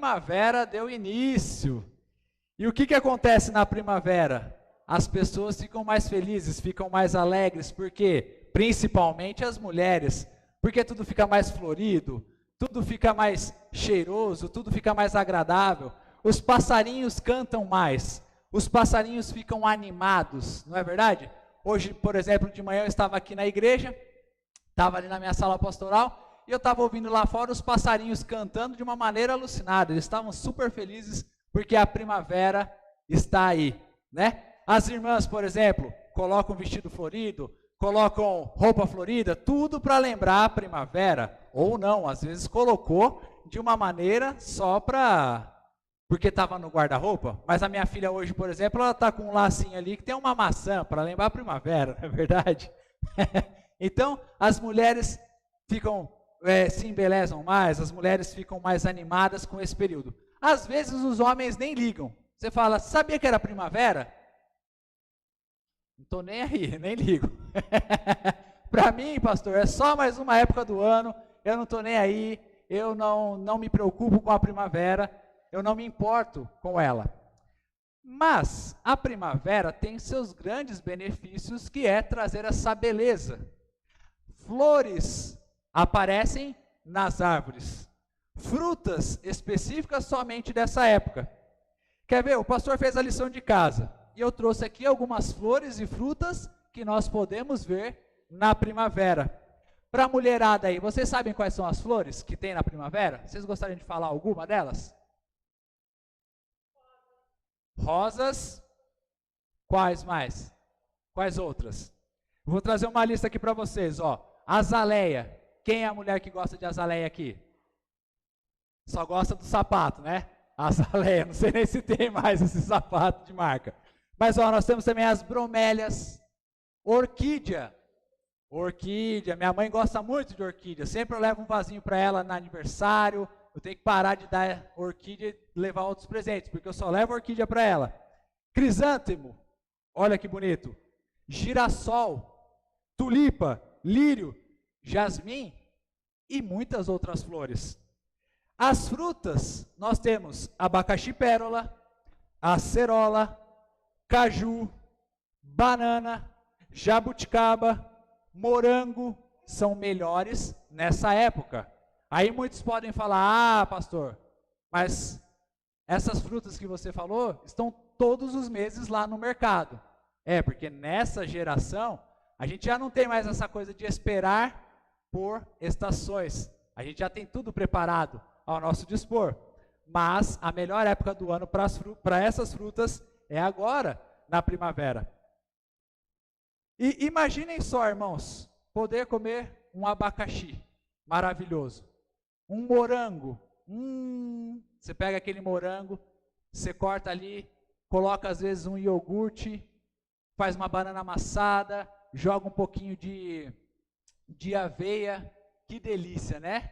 primavera deu início. E o que acontece na primavera? As pessoas ficam mais felizes, ficam mais alegres, porque principalmente as mulheres, porque tudo fica mais florido, tudo fica mais cheiroso, tudo fica mais agradável. Os passarinhos cantam mais, os passarinhos ficam animados, não é verdade? Hoje, por exemplo, de manhã eu estava aqui na igreja, estava ali na minha sala pastoral, e eu estava ouvindo lá fora os passarinhos cantando de uma maneira alucinada. Eles estavam super felizes porque a primavera está aí, né? As irmãs, por exemplo, colocam vestido florido, colocam roupa florida, tudo para lembrar a primavera, ou não, às vezes colocou de uma maneira só porque estava no guarda-roupa. Mas a minha filha hoje, por exemplo, ela está com um lacinho ali que tem uma maçã para lembrar a primavera, não é verdade? Então, as mulheres se embelezam mais, as mulheres ficam mais animadas com esse período. Às vezes os homens nem ligam. Você fala, sabia que era primavera? Não estou nem aí, nem ligo. Para mim, pastor, é só mais uma época do ano, eu não estou nem aí, eu não me preocupo com a primavera, eu não me importo com ela. Mas a primavera tem seus grandes benefícios, que é trazer essa beleza. Flores aparecem nas árvores. Frutas específicas somente dessa época. Quer ver? O pastor fez a lição de casa. E eu trouxe aqui algumas flores e frutas que nós podemos ver na primavera. Para a mulherada aí, vocês sabem quais são as flores que tem na primavera? Vocês gostariam de falar alguma delas? Rosas. Quais mais? Quais outras? Vou trazer uma lista aqui para vocês, ó. Azaleia. Quem é a mulher que gosta de azaleia aqui? Só gosta do sapato, né? Azaleia, não sei nem se tem mais esse sapato de marca. Mas ó, nós temos também as bromélias, orquídea. Orquídea, minha mãe gosta muito de orquídea. Sempre eu levo um vasinho para ela no aniversário. Eu tenho que parar de dar orquídea e levar outros presentes, porque eu só levo orquídea para ela. Crisântemo, olha que bonito. Girassol, tulipa, lírio, jasmim e muitas outras flores. As frutas, nós temos abacaxi pérola, acerola, caju, banana, jabuticaba, morango, são melhores nessa época. Aí muitos podem falar, ah, pastor, mas essas frutas que você falou estão todos os meses lá no mercado. É, porque nessa geração, a gente já não tem mais essa coisa de esperar por estações. A gente já tem tudo preparado ao nosso dispor. Mas a melhor época do ano para essas frutas é agora, na primavera. E imaginem só, irmãos, poder comer um abacaxi maravilhoso. Um morango. Você pega aquele morango, você corta ali, coloca às vezes um iogurte, faz uma banana amassada, joga um pouquinho de aveia. Que delícia, né?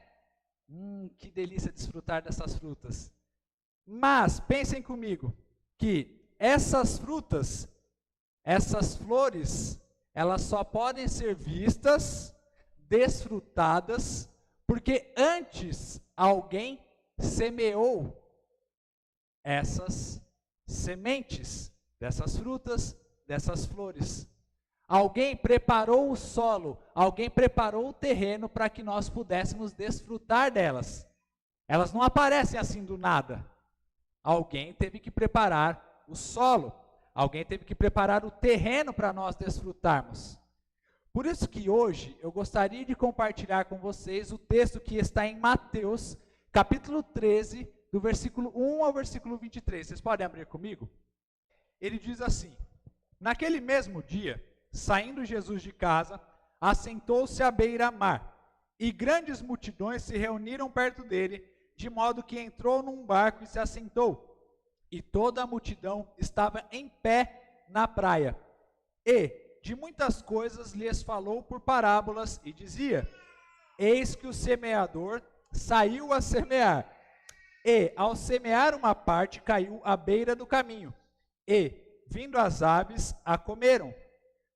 Que delícia desfrutar dessas frutas. Mas pensem comigo que essas frutas, essas flores, elas só podem ser vistas, desfrutadas, porque antes alguém semeou essas sementes dessas frutas, dessas flores. Alguém preparou o solo, alguém preparou o terreno para que nós pudéssemos desfrutar delas. Elas não aparecem assim do nada. Alguém teve que preparar o solo, alguém teve que preparar o terreno para nós desfrutarmos. Por isso que hoje eu gostaria de compartilhar com vocês o texto que está em Mateus, capítulo 13, do versículo 1 ao versículo 23. Vocês podem abrir comigo? Ele diz assim: naquele mesmo dia, saindo Jesus de casa, assentou-se à beira-mar, e grandes multidões se reuniram perto dele, de modo que entrou num barco e se assentou. E toda a multidão estava em pé na praia. E de muitas coisas lhes falou por parábolas e dizia: eis que o semeador saiu a semear. E ao semear uma parte caiu à beira do caminho. E, vindo as aves, a comeram.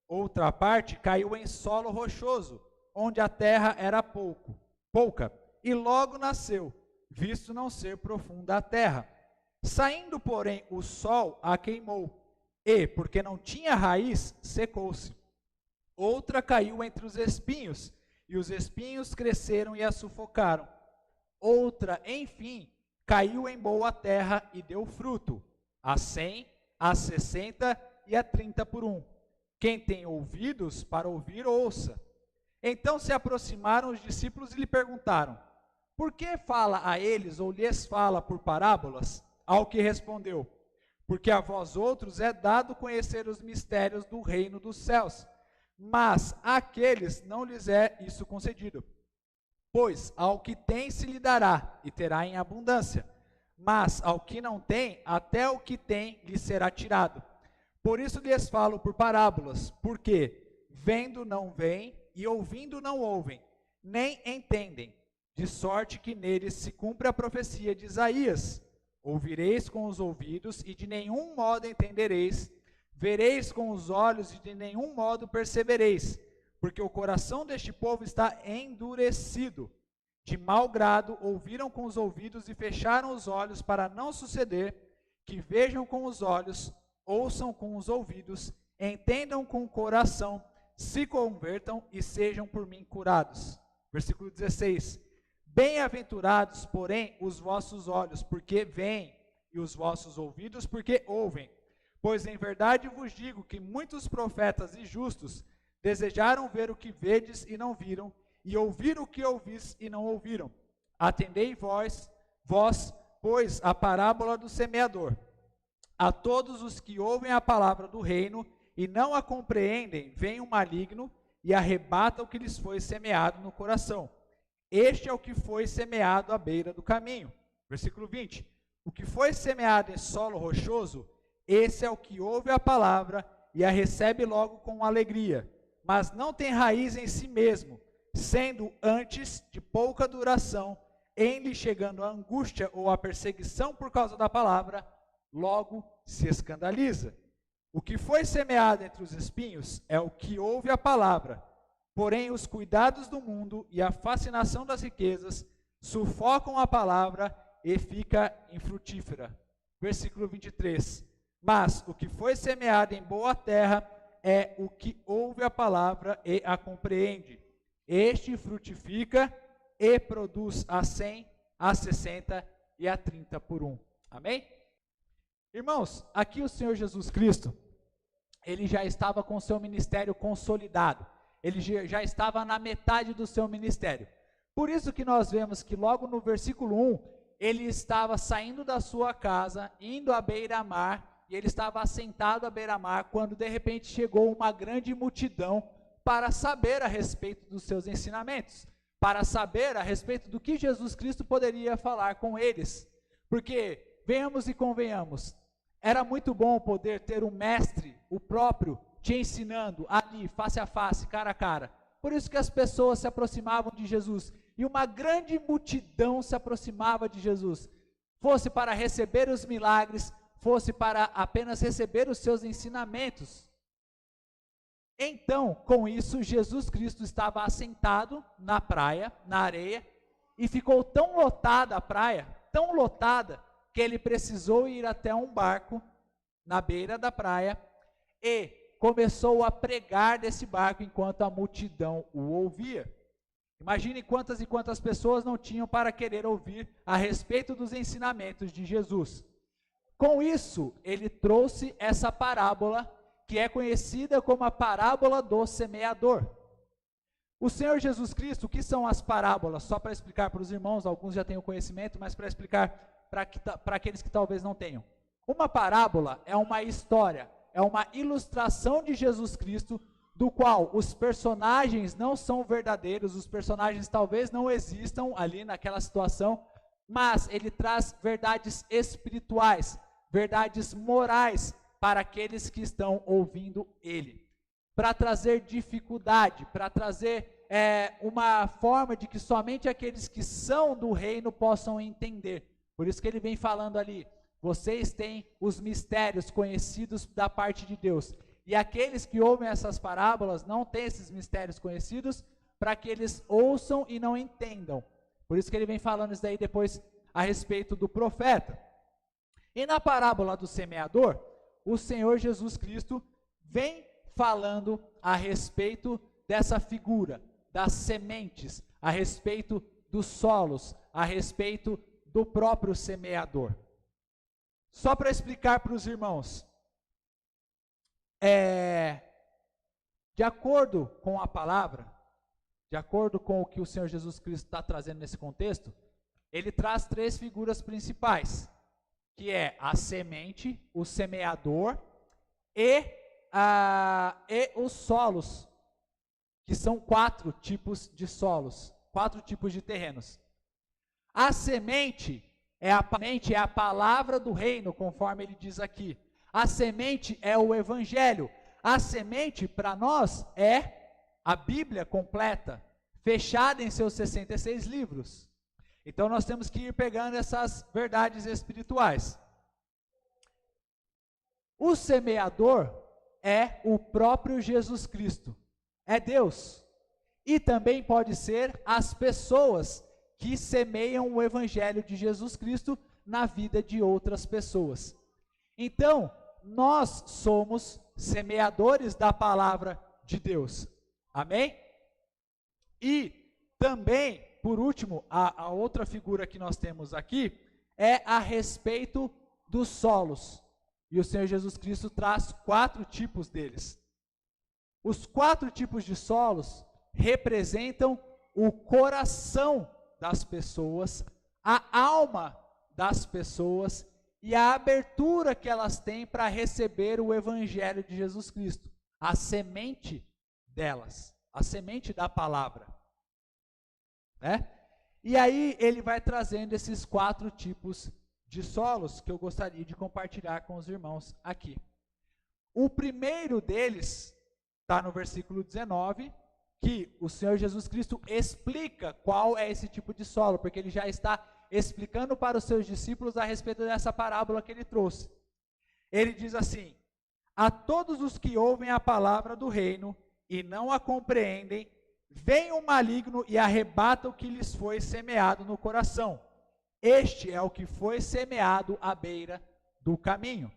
Outra parte caiu em solo rochoso, onde a terra era pouca, e logo nasceu, visto não ser profunda a terra. Saindo, porém, o sol a queimou, e, porque não tinha raiz, secou-se. Outra caiu entre os espinhos, e os espinhos cresceram e a sufocaram. Outra, enfim, caiu em boa terra e deu fruto, a 100, a 60 e a 30 por um. Quem tem ouvidos para ouvir, ouça. Então se aproximaram os discípulos e lhe perguntaram: por que fala a eles ou lhes fala por parábolas? Ao que respondeu: porque a vós outros é dado conhecer os mistérios do reino dos céus, mas àqueles não lhes é isso concedido. Pois ao que tem se lhe dará, e terá em abundância, mas ao que não tem, até o que tem lhe será tirado. Por isso lhes falo por parábolas, porque vendo não veem, e ouvindo não ouvem, nem entendem, de sorte que neles se cumpre a profecia de Isaías: ouvireis com os ouvidos, e de nenhum modo entendereis, vereis com os olhos, e de nenhum modo percebereis, porque o coração deste povo está endurecido. De mau grado ouviram com os ouvidos e fecharam os olhos, para não suceder que vejam com os olhos, ouçam com os ouvidos, entendam com o coração, se convertam e sejam por mim curados. Versículo 16. Bem-aventurados, porém, os vossos olhos, porque veem, e os vossos ouvidos, porque ouvem. Pois em verdade vos digo que muitos profetas e justos desejaram ver o que vedes e não viram, e ouvir o que ouvis e não ouviram. Atendei vós, pois, a parábola do semeador. A todos os que ouvem a palavra do reino e não a compreendem, vem o maligno e arrebata o que lhes foi semeado no coração. Este é o que foi semeado à beira do caminho. Versículo 20. O que foi semeado em solo rochoso, esse é o que ouve a palavra e a recebe logo com alegria, mas não tem raiz em si mesmo, sendo antes de pouca duração, em lhe chegando a angústia ou a perseguição por causa da palavra, logo se escandaliza. O que foi semeado entre os espinhos é o que ouve a palavra, porém os cuidados do mundo e a fascinação das riquezas sufocam a palavra e fica infrutífera. Versículo 23. Mas o que foi semeado em boa terra é o que ouve a palavra e a compreende. Este frutifica e produz a 100, a 60 e a 30 por um. Amém? Irmãos, aqui o Senhor Jesus Cristo, ele já estava com o seu ministério consolidado. Ele já estava na metade do seu ministério. Por isso que nós vemos que logo no versículo 1, ele estava saindo da sua casa, indo à beira-mar, e ele estava assentado à beira-mar, quando de repente chegou uma grande multidão para saber a respeito dos seus ensinamentos, para saber a respeito do que Jesus Cristo poderia falar com eles. Porque, venhamos e convenhamos, era muito bom poder ter um mestre, o próprio, te ensinando ali, face a face, cara a cara. Por isso que as pessoas se aproximavam de Jesus, e uma grande multidão se aproximava de Jesus, fosse para receber os milagres, fosse para apenas receber os seus ensinamentos. Então, com isso, Jesus Cristo estava assentado na praia, na areia, e ficou tão lotada a praia, tão lotada, que ele precisou ir até um barco na beira da praia e começou a pregar desse barco enquanto a multidão o ouvia. Imagine quantas e quantas pessoas não tinham para querer ouvir a respeito dos ensinamentos de Jesus. Com isso, ele trouxe essa parábola, que é conhecida como a parábola do semeador. O Senhor Jesus Cristo, o que são as parábolas? Só para explicar para os irmãos, alguns já têm o conhecimento, mas para explicar para aqueles que talvez não tenham. Uma parábola é uma história, é uma ilustração de Jesus Cristo, do qual os personagens não são verdadeiros, os personagens talvez não existam ali naquela situação, mas ele traz verdades espirituais, verdades morais para aqueles que estão ouvindo ele, para trazer dificuldade, para trazer uma forma de que somente aqueles que são do reino possam entender. Por isso que ele vem falando ali, vocês têm os mistérios conhecidos da parte de Deus, e aqueles que ouvem essas parábolas não têm esses mistérios conhecidos, para que eles ouçam e não entendam. Por isso que ele vem falando isso daí depois, a respeito do profeta. E na parábola do semeador, o Senhor Jesus Cristo vem falando a respeito dessa figura, das sementes, a respeito dos solos, a respeito do próprio semeador. Só para explicar para os irmãos, de acordo com a palavra, de acordo com o que o Senhor Jesus Cristo está trazendo nesse contexto, ele traz 3 figuras principais, que é a semente, o semeador e os solos, que são 4 tipos de solos, 4 tipos de terrenos. A semente é a palavra do reino, conforme ele diz aqui. A semente é o evangelho. A semente, para nós, é a Bíblia completa, fechada em seus 66 livros. Então nós temos que ir pegando essas verdades espirituais. O semeador é o próprio Jesus Cristo, é Deus. E também pode ser as pessoas que semeiam o evangelho de Jesus Cristo na vida de outras pessoas. Então, nós somos semeadores da palavra de Deus. Amém? E também, por último, a outra figura que nós temos aqui é a respeito dos solos. E o Senhor Jesus Cristo traz 4 tipos deles. Os 4 tipos de solos representam o coração das pessoas, a alma das pessoas e a abertura que elas têm para receber o evangelho de Jesus Cristo, a semente delas, a semente da palavra. E aí ele vai trazendo esses 4 tipos de solos que eu gostaria de compartilhar com os irmãos aqui. O primeiro deles está no versículo 19, que o Senhor Jesus Cristo explica qual é esse tipo de solo, porque ele já está explicando para os seus discípulos a respeito dessa parábola que ele trouxe. Ele diz assim: a todos os que ouvem a palavra do reino e não a compreendem, vem o maligno e arrebata o que lhes foi semeado no coração. Este é o que foi semeado à beira do caminho.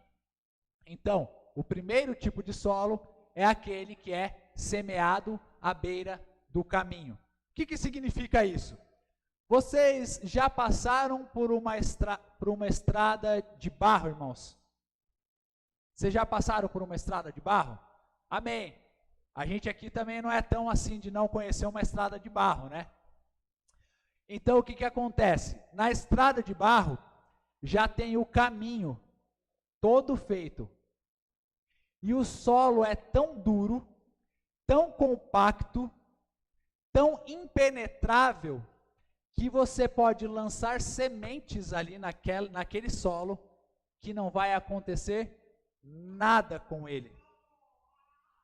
Então, o primeiro tipo de solo é aquele que é semeado à beira do caminho. O que significa isso? Vocês já passaram por uma estrada de barro, irmãos? Vocês já passaram por uma estrada de barro? Amém. A gente aqui também não é tão assim de não conhecer uma estrada de barro, né? Então o que acontece? Na estrada de barro já tem o caminho todo feito. E o solo é tão duro, tão compacto, tão impenetrável, que você pode lançar sementes ali naquele solo, que não vai acontecer nada com ele.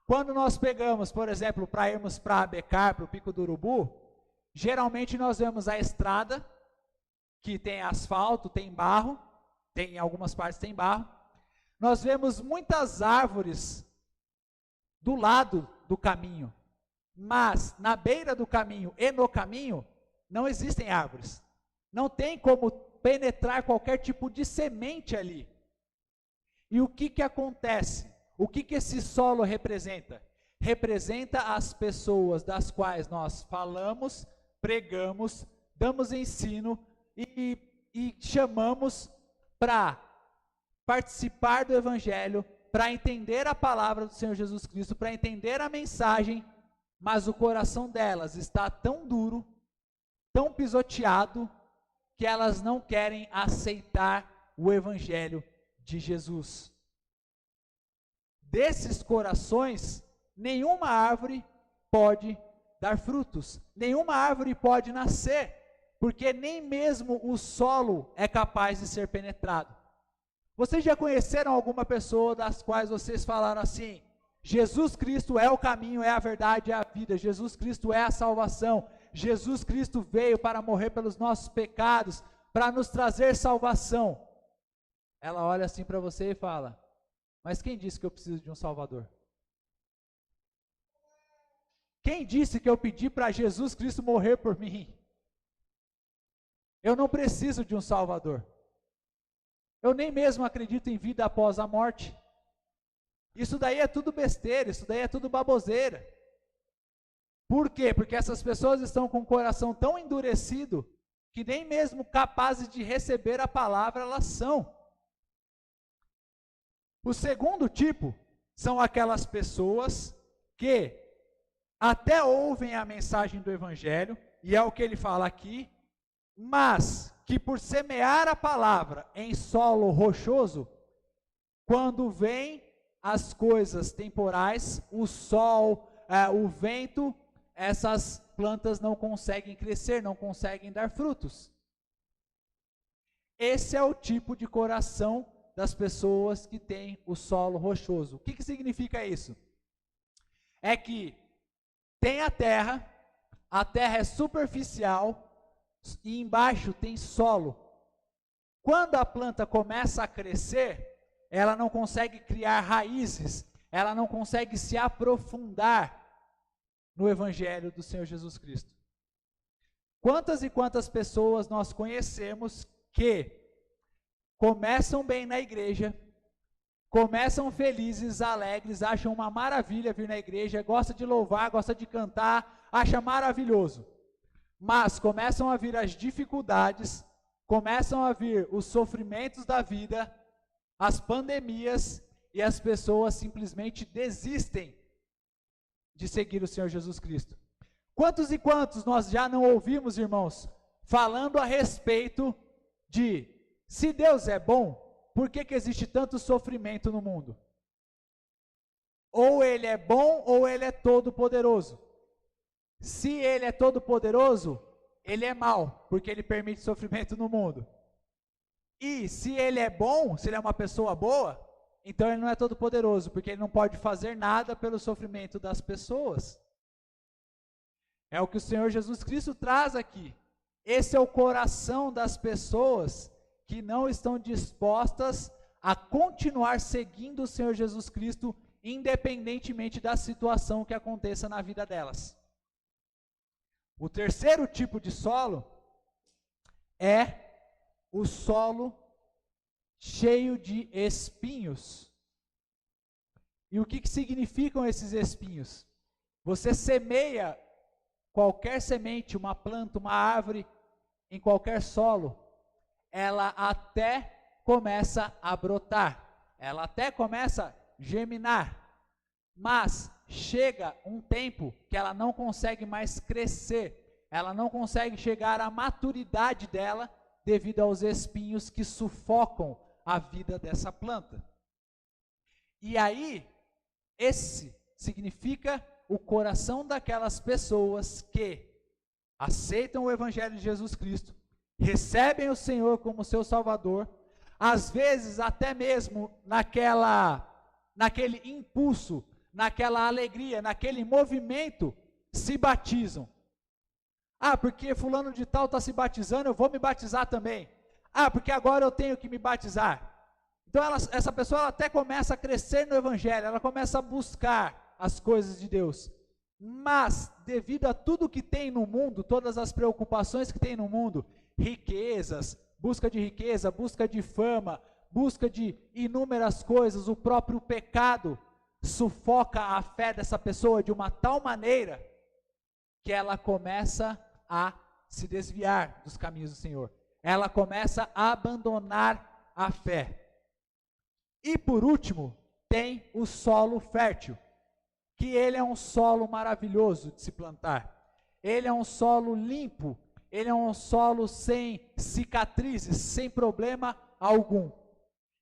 Quando nós pegamos, por exemplo, para irmos para Abecar, para o Pico do Urubu, geralmente nós vemos a estrada, que tem asfalto, tem barro, em algumas partes tem barro. Nós vemos muitas árvores do lado do caminho, mas na beira do caminho e no caminho não existem árvores. Não tem como penetrar qualquer tipo de semente ali. E o que acontece? O que esse solo representa? Representa as pessoas das quais nós falamos, pregamos, damos ensino e chamamos para participar do evangelho, para entender a palavra do Senhor Jesus Cristo, para entender a mensagem, mas o coração delas está tão duro, tão pisoteado, que elas não querem aceitar o evangelho de Jesus. Desses corações, nenhuma árvore pode dar frutos, nenhuma árvore pode nascer, porque nem mesmo o solo é capaz de ser penetrado. Vocês já conheceram alguma pessoa das quais vocês falaram assim: Jesus Cristo é o caminho, é a verdade, é a vida, Jesus Cristo é a salvação, Jesus Cristo veio para morrer pelos nossos pecados, para nos trazer salvação? Ela olha assim para você e fala: mas quem disse que eu preciso de um Salvador? Quem disse que eu pedi para Jesus Cristo morrer por mim? Eu não preciso de um Salvador. Eu nem mesmo acredito em vida após a morte. Isso daí é tudo besteira, isso daí é tudo baboseira. Por quê? Porque essas pessoas estão com o coração tão endurecido que nem mesmo capazes de receber a palavra elas são. O segundo tipo são aquelas pessoas que até ouvem a mensagem do Evangelho, e é o que ele fala aqui, mas que por semear a palavra em solo rochoso, quando vem as coisas temporais, o sol, o vento, essas plantas não conseguem crescer, não conseguem dar frutos. Esse é o tipo de coração das pessoas que têm o solo rochoso. O que significa isso? É que tem a terra é superficial e embaixo tem solo. Quando a planta começa a crescer, ela não consegue criar raízes, ela não consegue se aprofundar no Evangelho do Senhor Jesus Cristo. Quantas e quantas pessoas nós conhecemos que começam bem na igreja, começam felizes, alegres, acham uma maravilha vir na igreja, gosta de louvar, gosta de cantar, acha maravilhoso. Mas começam a vir as dificuldades, começam a vir os sofrimentos da vida, as pandemias, e as pessoas simplesmente desistem de seguir o Senhor Jesus Cristo. Quantos e quantos nós já não ouvimos, irmãos, falando a respeito de, se Deus é bom, por que existe tanto sofrimento no mundo? Ou Ele é bom, ou Ele é todo-poderoso. Se Ele é todo-poderoso, Ele é mau, porque Ele permite sofrimento no mundo. E se Ele é bom, se Ele é uma pessoa boa, então Ele não é todo-poderoso, porque Ele não pode fazer nada pelo sofrimento das pessoas. É o que o Senhor Jesus Cristo traz aqui. Esse é o coração das pessoas que não estão dispostas a continuar seguindo o Senhor Jesus Cristo, independentemente da situação que aconteça na vida delas. O terceiro tipo de solo é o solo cheio de espinhos. E o que significam esses espinhos? Você semeia qualquer semente, uma planta, uma árvore, em qualquer solo, ela até começa a brotar, ela até começa a germinar, mas chega um tempo que ela não consegue mais crescer, ela não consegue chegar à maturidade dela, devido aos espinhos que sufocam a vida dessa planta. E aí, esse significa o coração daquelas pessoas que aceitam o Evangelho de Jesus Cristo, recebem o Senhor como seu Salvador, às vezes até mesmo naquele impulso, naquela alegria, naquele movimento, se batizam. Ah, porque fulano de tal está se batizando, eu vou me batizar também. Ah, porque agora eu tenho que me batizar. Então essa pessoa ela até começa a crescer no Evangelho, ela começa a buscar as coisas de Deus. Mas, devido a tudo que tem no mundo, todas as preocupações que tem no mundo, riquezas, busca de riqueza, busca de fama, busca de inúmeras coisas, o próprio pecado sufoca a fé dessa pessoa de uma tal maneira que ela começa a se desviar dos caminhos do Senhor. Ela começa a abandonar a fé. E por último, tem o solo fértil, que ele é um solo maravilhoso de se plantar. Ele é um solo limpo, ele é um solo sem cicatrizes, sem problema algum.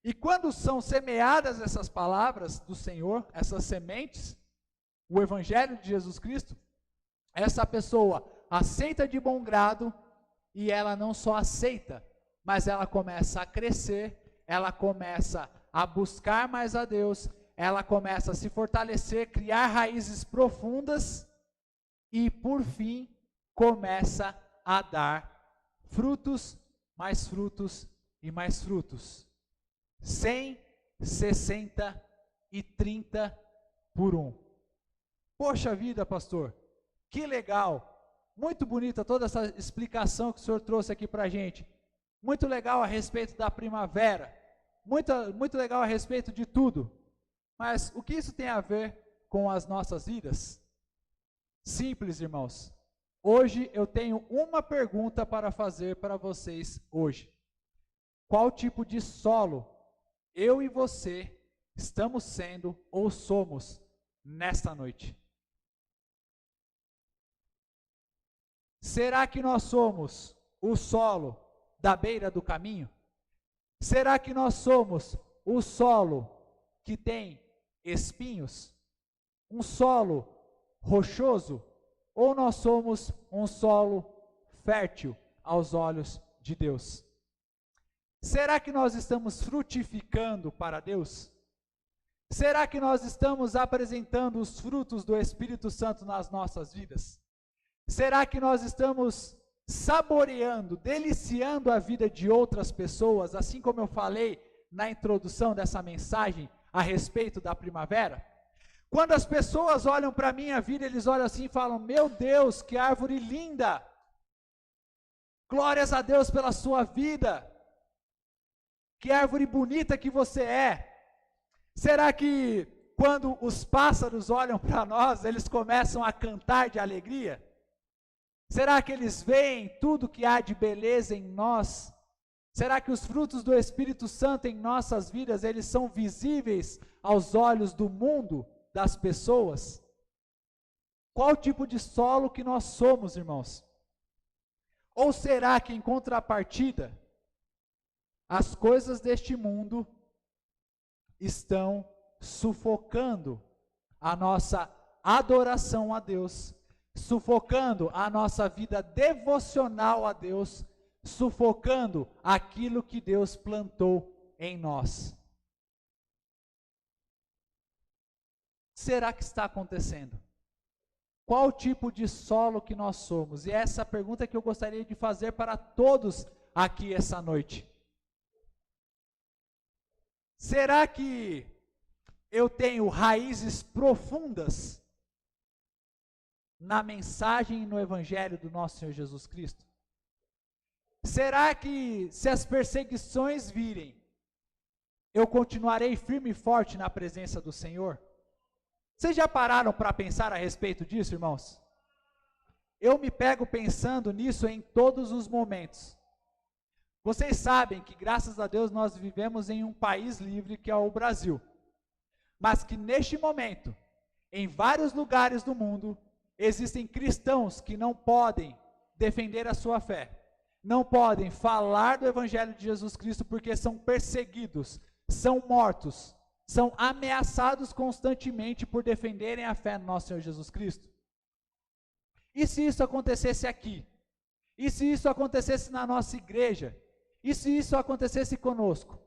E quando são semeadas essas palavras do Senhor, essas sementes, o Evangelho de Jesus Cristo, essa pessoa aceita de bom grado, e ela não só aceita, mas ela começa a crescer, ela começa a buscar mais a Deus, ela começa a se fortalecer, criar raízes profundas, e por fim, começa a dar frutos, mais frutos e mais frutos. 100, 60 e 30 por 1. Poxa vida, pastor, que legal! Muito bonita toda essa explicação que o senhor trouxe aqui para a gente. Muito legal a respeito da primavera. Muito legal a respeito de tudo. Mas o que isso tem a ver com as nossas vidas? Simples, irmãos. Hoje eu tenho uma pergunta para fazer para vocês hoje. Qual tipo de solo eu e você estamos sendo ou somos nesta noite? Será que nós somos o solo da beira do caminho? Será que nós somos o solo que tem espinhos? Um solo rochoso? Ou nós somos um solo fértil aos olhos de Deus? Será que nós estamos frutificando para Deus? Será que nós estamos apresentando os frutos do Espírito Santo nas nossas vidas? Será que nós estamos saboreando, deliciando a vida de outras pessoas, assim como eu falei na introdução dessa mensagem a respeito da primavera? Quando as pessoas olham para a minha vida, eles olham assim e falam: meu Deus, que árvore linda! Glórias a Deus pela sua vida! Que árvore bonita que você é! Será que quando os pássaros olham para nós, eles começam a cantar de alegria? Será que eles veem tudo que há de beleza em nós? Será que os frutos do Espírito Santo em nossas vidas, eles são visíveis aos olhos do mundo, das pessoas? Qual tipo de solo que nós somos, irmãos? Ou será que em contrapartida, as coisas deste mundo estão sufocando a nossa adoração a Deus, sufocando a nossa vida devocional a Deus, sufocando aquilo que Deus plantou em nós? Será que está acontecendo? Qual tipo de solo que nós somos? E essa é a pergunta que eu gostaria de fazer para todos aqui essa noite. Será que eu tenho raízes profundas na mensagem e no evangelho do nosso Senhor Jesus Cristo? Será que se as perseguições virem, eu continuarei firme e forte na presença do Senhor? Vocês já pararam para pensar a respeito disso, irmãos? Eu me pego pensando nisso em todos os momentos. Vocês sabem que, graças a Deus, nós vivemos em um país livre, que é o Brasil. Mas que neste momento, em vários lugares do mundo, existem cristãos que não podem defender a sua fé, não podem falar do Evangelho de Jesus Cristo porque são perseguidos, são mortos, são ameaçados constantemente por defenderem a fé no nosso Senhor Jesus Cristo. E se isso acontecesse aqui? E se isso acontecesse na nossa igreja? E se isso acontecesse conosco?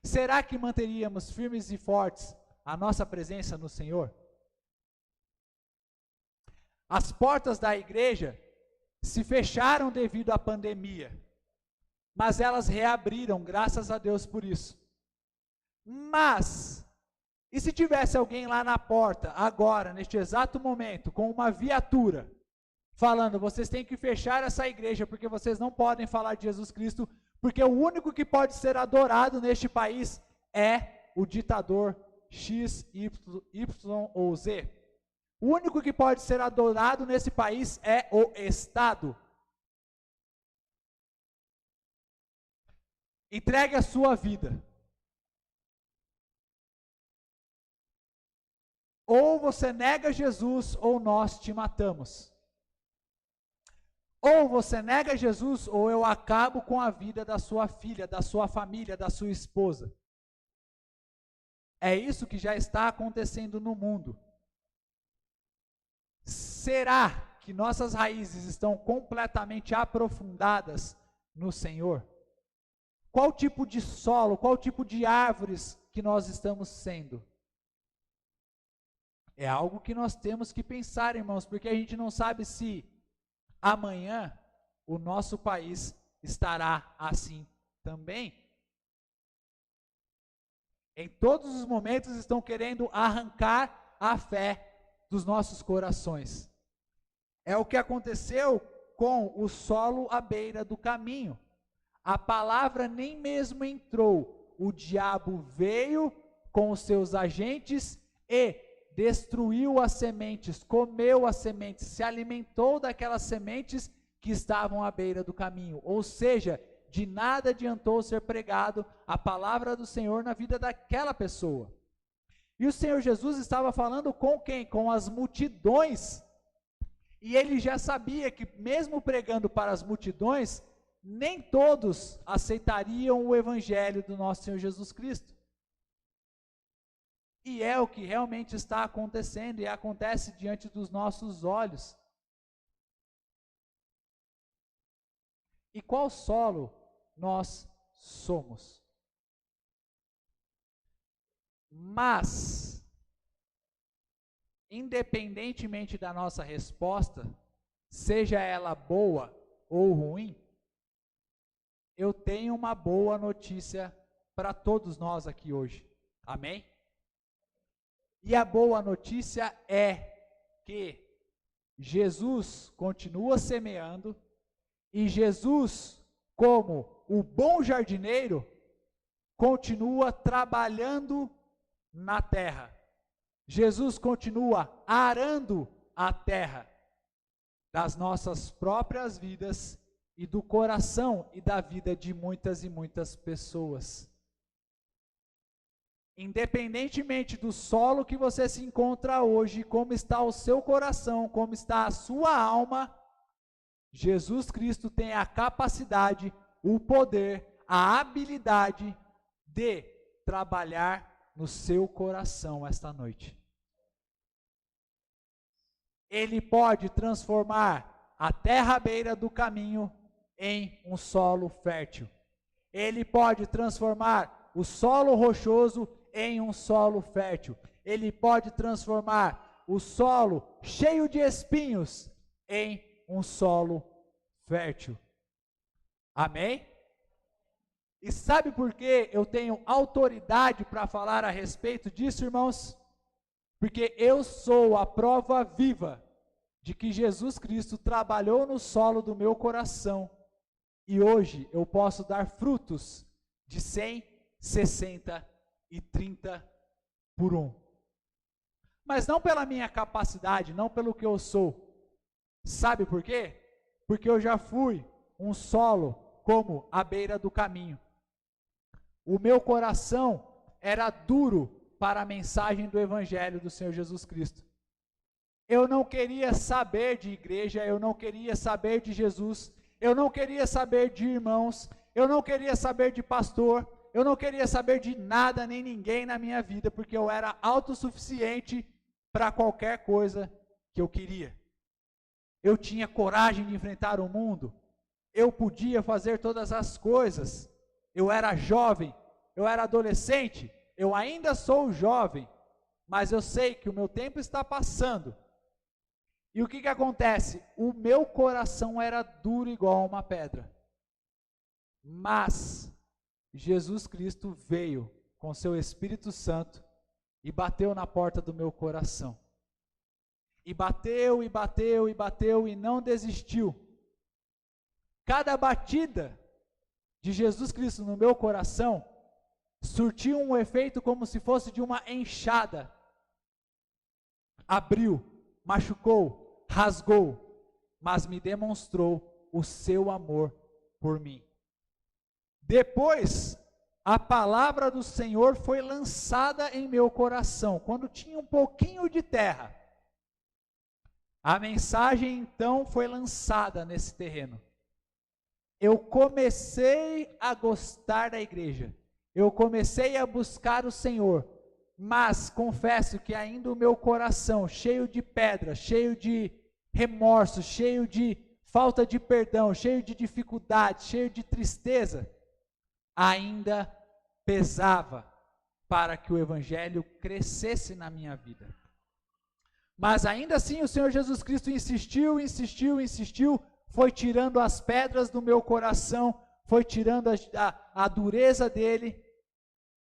Será que manteríamos firmes e fortes a nossa presença no Senhor? As portas da igreja se fecharam devido à pandemia, mas elas reabriram, graças a Deus por isso. Mas, e se tivesse alguém lá na porta, agora, neste exato momento, com uma viatura, falando: vocês têm que fechar essa igreja, porque vocês não podem falar de Jesus Cristo, porque o único que pode ser adorado neste país é o ditador X, Y ou Z. O único que pode ser adorado nesse país é o Estado. Entregue a sua vida. Ou você nega Jesus, ou nós te matamos. Ou você nega Jesus, ou eu acabo com a vida da sua filha, da sua família, da sua esposa. É isso que já está acontecendo no mundo. Será que nossas raízes estão completamente aprofundadas no Senhor? Qual tipo de solo, qual tipo de árvores que nós estamos sendo? É algo que nós temos que pensar, irmãos, porque a gente não sabe se amanhã o nosso país estará assim também. Em todos os momentos estão querendo arrancar a fé dos nossos corações. É o que aconteceu com o solo à beira do caminho. A palavra nem mesmo entrou. O diabo veio com os seus agentes e destruiu as sementes, comeu as sementes, se alimentou daquelas sementes que estavam à beira do caminho. Ou seja, de nada adiantou ser pregado a palavra do Senhor na vida daquela pessoa. E o Senhor Jesus estava falando com quem? Com as multidões. E ele já sabia que mesmo pregando para as multidões, nem todos aceitariam o evangelho do nosso Senhor Jesus Cristo. E é o que realmente está acontecendo e acontece diante dos nossos olhos. E qual solo nós somos? Mas, independentemente da nossa resposta, seja ela boa ou ruim, eu tenho uma boa notícia para todos nós aqui hoje. Amém? E a boa notícia é que Jesus continua semeando e Jesus, como o bom jardineiro, continua trabalhando na terra. Jesus continua arando a terra das nossas próprias vidas e do coração e da vida de muitas e muitas pessoas. Independentemente do solo que você se encontra hoje, como está o seu coração, como está a sua alma, Jesus Cristo tem a capacidade, o poder, a habilidade de trabalhar no seu coração esta noite. Ele pode transformar a terra à beira do caminho em um solo fértil. Ele pode transformar o solo rochoso em um solo fértil. Ele pode transformar o solo cheio de espinhos em um solo fértil. Amém? E sabe por que eu tenho autoridade para falar a respeito disso, irmãos? Porque eu sou a prova viva de que Jesus Cristo trabalhou no solo do meu coração e hoje eu posso dar frutos de 100, 60 e 30 por 1. Mas não pela minha capacidade, não pelo que eu sou. Sabe por quê? Porque eu já fui um solo como à beira do caminho. O meu coração era duro para a mensagem do Evangelho do Senhor Jesus Cristo. Eu não queria saber de igreja, eu não queria saber de Jesus, eu não queria saber de irmãos, eu não queria saber de pastor, eu não queria saber de nada nem ninguém na minha vida, porque eu era autossuficiente para qualquer coisa que eu queria. Eu tinha coragem de enfrentar o mundo, eu podia fazer todas as coisas, eu era jovem, eu era adolescente, eu ainda sou jovem, mas eu sei que o meu tempo está passando. E o que acontece? O meu coração era duro igual uma pedra. Mas Jesus Cristo veio com seu Espírito Santo e bateu na porta do meu coração. E bateu, e bateu, e bateu, e não desistiu. Cada batida de Jesus Cristo no meu coração surtiu um efeito como se fosse de uma enxada. Abriu, machucou, rasgou, mas me demonstrou o seu amor por mim. Depois, a palavra do Senhor foi lançada em meu coração, quando tinha um pouquinho de terra. A mensagem então foi lançada nesse terreno. Eu comecei a gostar da igreja. Eu comecei a buscar o Senhor, mas confesso que ainda o meu coração, cheio de pedra, cheio de remorso, cheio de falta de perdão, cheio de dificuldade, cheio de tristeza, ainda pesava para que o Evangelho crescesse na minha vida. Mas ainda assim o Senhor Jesus Cristo insistiu, foi tirando as pedras do meu coração, foi tirando a dureza dele,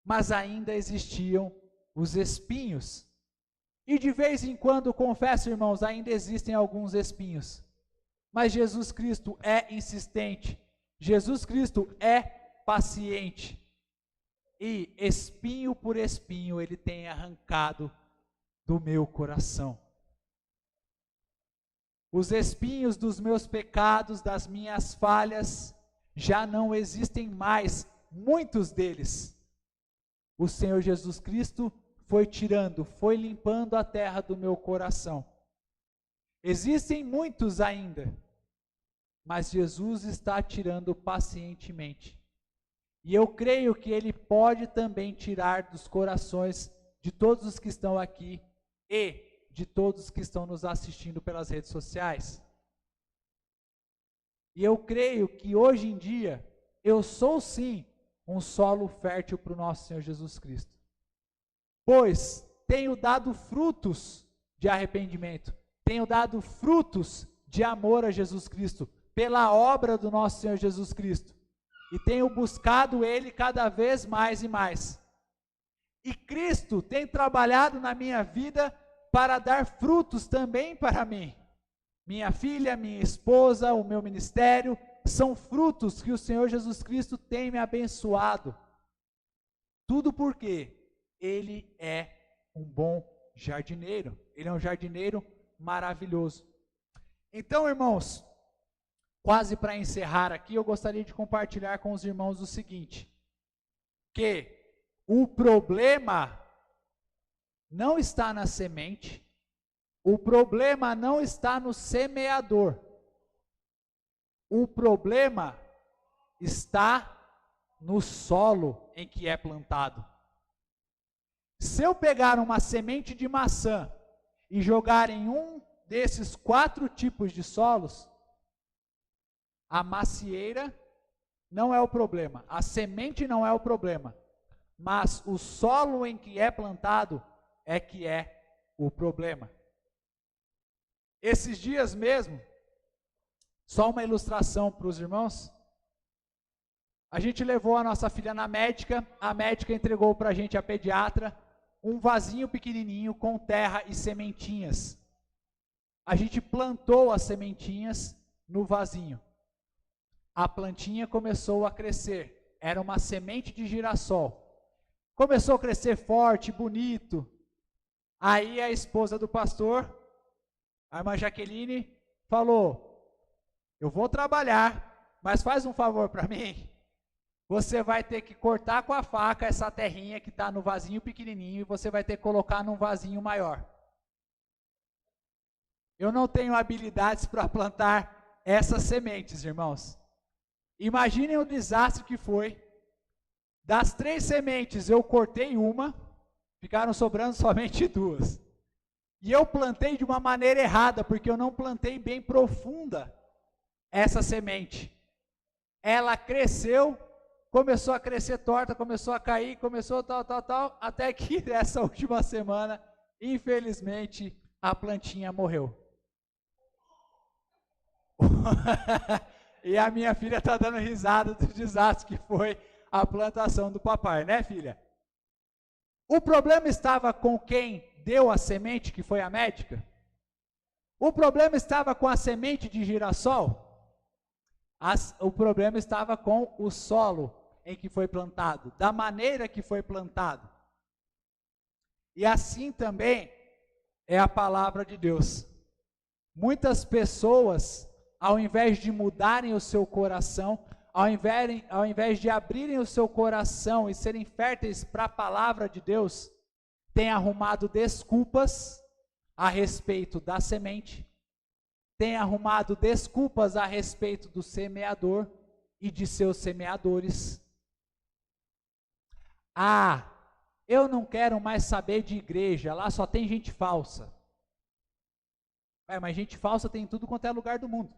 mas ainda existiam os espinhos. E de vez em quando, confesso, irmãos, ainda existem alguns espinhos. Mas Jesus Cristo é insistente. Jesus Cristo é paciente. E espinho por espinho Ele tem arrancado do meu coração. Os espinhos dos meus pecados, das minhas falhas, já não existem mais, muitos deles. O Senhor Jesus Cristo foi tirando, foi limpando a terra do meu coração. Existem muitos ainda, mas Jesus está tirando pacientemente. E eu creio que Ele pode também tirar dos corações de todos os que estão aqui e de todos que estão nos assistindo pelas redes sociais. E eu creio que hoje em dia, eu sou sim um solo fértil para o nosso Senhor Jesus Cristo. Pois tenho dado frutos de arrependimento, tenho dado frutos de amor a Jesus Cristo, pela obra do nosso Senhor Jesus Cristo. E tenho buscado Ele cada vez mais e mais. E Cristo tem trabalhado na minha vida para dar frutos também para mim. Minha filha, minha esposa, o meu ministério, são frutos que o Senhor Jesus Cristo tem me abençoado. Tudo porque Ele é um bom jardineiro. Ele é um jardineiro maravilhoso. Então, irmãos, quase para encerrar aqui, eu gostaria de compartilhar com os irmãos o seguinte, que o problema não está na semente, o problema não está no semeador, o problema está no solo em que é plantado. Se eu pegar uma semente de maçã e jogar em um desses 4 tipos de solos, a macieira não é o problema, a semente não é o problema, mas o solo em que é plantado é que é o problema. Esses dias mesmo, só uma ilustração para os irmãos, a gente levou a nossa filha na médica, a médica entregou para a gente, a pediatra, um vasinho pequenininho com terra e sementinhas. A gente plantou as sementinhas no vasinho. A plantinha começou a crescer, era uma semente de girassol. Começou a crescer forte, bonito. Aí a esposa do pastor, a irmã Jaqueline, falou: eu vou trabalhar, mas faz um favor para mim. Você vai ter que cortar com a faca essa terrinha que está no vasinho pequenininho e você vai ter que colocar num vasinho maior. Eu não tenho habilidades para plantar essas sementes, irmãos. Imaginem o desastre que foi. Das 3 sementes, eu cortei uma, ficaram sobrando somente 2. E eu plantei de uma maneira errada, porque eu não plantei bem profunda essa semente. Ela cresceu, começou a crescer torta, começou a cair, começou tal, até que nessa última semana, infelizmente, a plantinha morreu. E a minha filha está dando risada do desastre que foi a plantação do papai, né, filha? O problema estava com quem deu a semente, que foi a médica? O problema estava com a semente de girassol? O problema estava com o solo em que foi plantado, da maneira que foi plantado. E assim também é a palavra de Deus. Muitas pessoas, ao invés de mudarem o seu coração, ao invés de abrirem o seu coração e serem férteis para a palavra de Deus, têm arrumado desculpas a respeito da semente, têm arrumado desculpas a respeito do semeador e de seus semeadores. Ah, eu não quero mais saber de igreja, lá só tem gente falsa. Mas gente falsa tem em tudo quanto é lugar do mundo.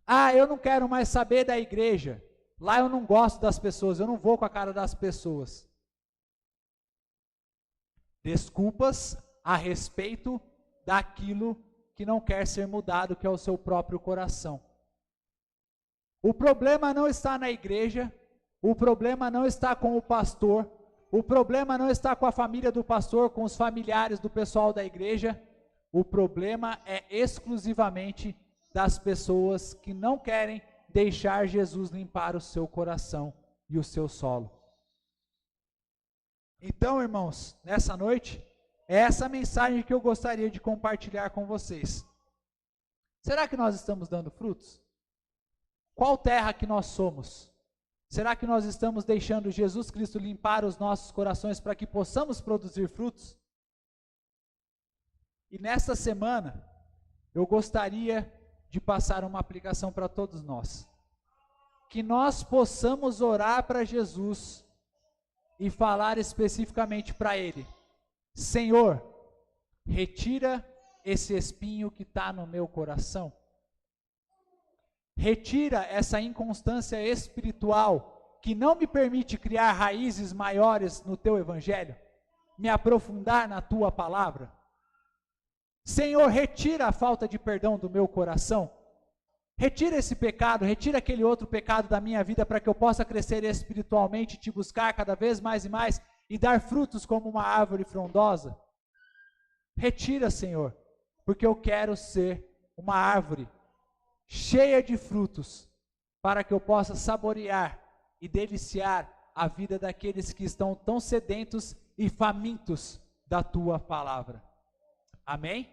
Ah, eu não quero mais saber da igreja, lá eu não gosto das pessoas, eu não vou com a cara das pessoas. Desculpas a respeito daquilo que não quer ser mudado, que é o seu próprio coração. O problema não está na igreja, o problema não está com o pastor, O problema não está com a família do pastor, com os familiares do pessoal da igreja. O problema é exclusivamente das pessoas que não querem deixar Jesus limpar o seu coração e o seu solo. Então, irmãos, nessa noite, é essa mensagem que eu gostaria de compartilhar com vocês. Será que nós estamos dando frutos? Qual terra que nós somos? Será que nós estamos deixando Jesus Cristo limpar os nossos corações para que possamos produzir frutos? E nesta semana, eu gostaria de passar uma aplicação para todos nós. Que nós possamos orar para Jesus e falar especificamente para Ele: Senhor, retira esse espinho que está no meu coração. Retira essa inconstância espiritual que não me permite criar raízes maiores no Teu Evangelho, me aprofundar na Tua palavra. Senhor, retira a falta de perdão do meu coração. Retira esse pecado, retira aquele outro pecado da minha vida para que eu possa crescer espiritualmente, te buscar cada vez mais e mais e dar frutos como uma árvore frondosa. Retira, Senhor, porque eu quero ser uma árvore cheia de frutos, para que eu possa saborear e deliciar a vida daqueles que estão tão sedentos e famintos da Tua palavra. Amém?